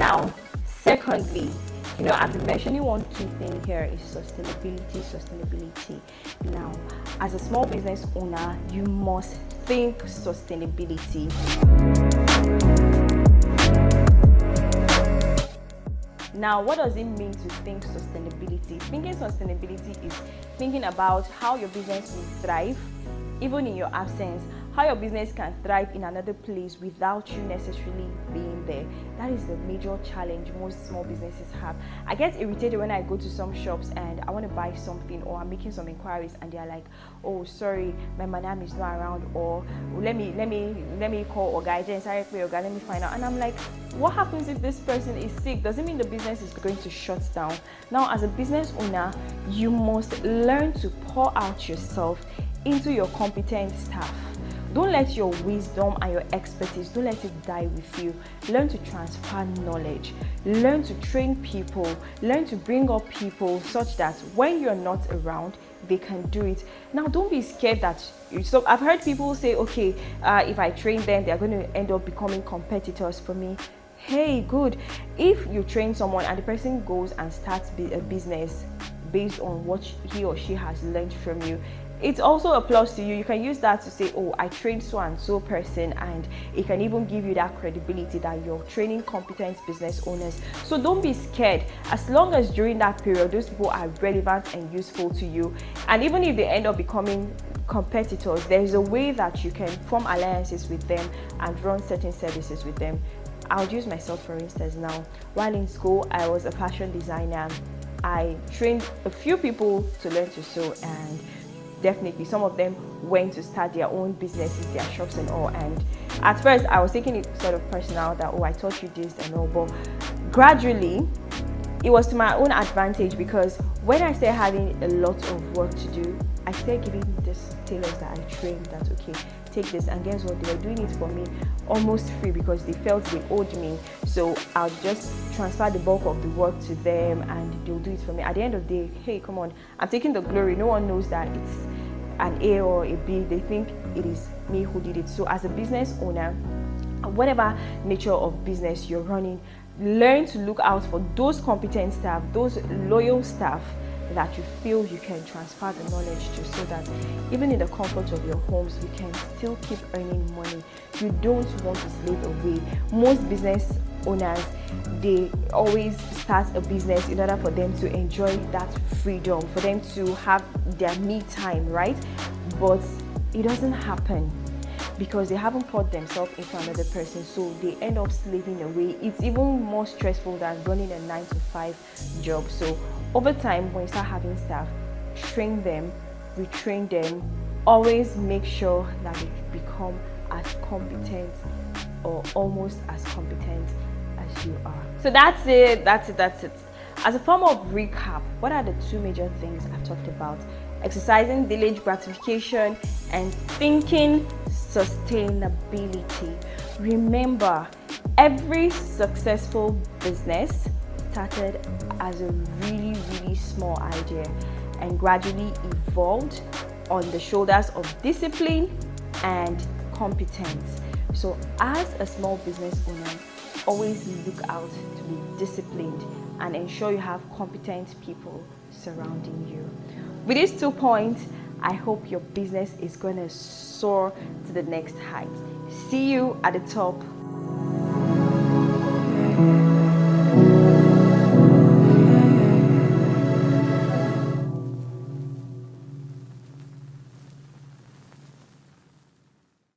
Now, secondly, I've been mentioning one key thing here is sustainability. Now, as a small business owner, you must think sustainability. Now, what does it mean to think sustainability? Thinking sustainability is thinking about how your business will thrive, even in your absence, how your business can thrive in another place without you necessarily being there. That is the major challenge most small businesses have. I get irritated when I go to some shops and I want to buy something, or I'm making some inquiries and they're like, oh, sorry, my madam is not around, or let me call Oga, let me find out. And I'm like, what happens if this person is sick? Does it mean the business is going to shut down? Now, as a business owner, you must learn to pour out yourself into your competent staff. Don't let your wisdom and your expertise, don't let it die with you. Learn to transfer knowledge. Learn to train people. Learn to bring up people such that when you're not around, they can do it. Now, don't be scared that so I've heard people say, okay, if I train them, they're going to end up becoming competitors for me. Hey, good. If you train someone and the person goes and starts a business based on what he or she has learned from you, it's also a plus to you. You can use that to say, oh, I trained so and so person, and it can even give you that credibility that you're training competent business owners. So don't be scared. As long as during that period those people are relevant and useful to you, and even if they end up becoming competitors, there's a way that you can form alliances with them and run certain services with them. I'll use myself for instance now. While in school, I was a fashion designer. I trained a few people to learn to sew, and definitely some of them went to start their own businesses, their shops and all. And at first I was taking it sort of personal that, oh, I taught you this and all, but gradually it was to my own advantage, because when I started having a lot of work to do, I started giving this tailors that I trained that, okay, take this, and guess what, they were doing it for me almost free because they felt they owed me. So I'll just transfer the bulk of the work to them and they'll do it for me. At the end of the day, hey, come on, I'm taking the glory. No one knows that it's an A or a B. They think it is me who did it. So as a business owner, whatever nature of business you're running, learn to look out for those competent staff, those loyal staff that you feel you can transfer the knowledge to, so that even in the comfort of your homes, you can still keep earning money. You don't want to slave away. Most business owners, they always start a business in order for them to enjoy that freedom, for them to have their me time, right? But it doesn't happen because they haven't poured themselves into another person, so they end up slaving away. It's even more stressful than running a 9-to-5 job. So over time, when you start having staff, train them, retrain them, always make sure that they become as competent or almost as competent as you are. So that's it. As a form of recap, what are the two major things I've talked about? Exercising delayed gratification and thinking sustainability. Remember, every successful business started as a really small idea and gradually evolved on the shoulders of discipline and competence. So as a small business owner, always look out to be disciplined and ensure you have competent people surrounding you. With these 2 points, I hope your business is going to soar to the next height. See you at the top.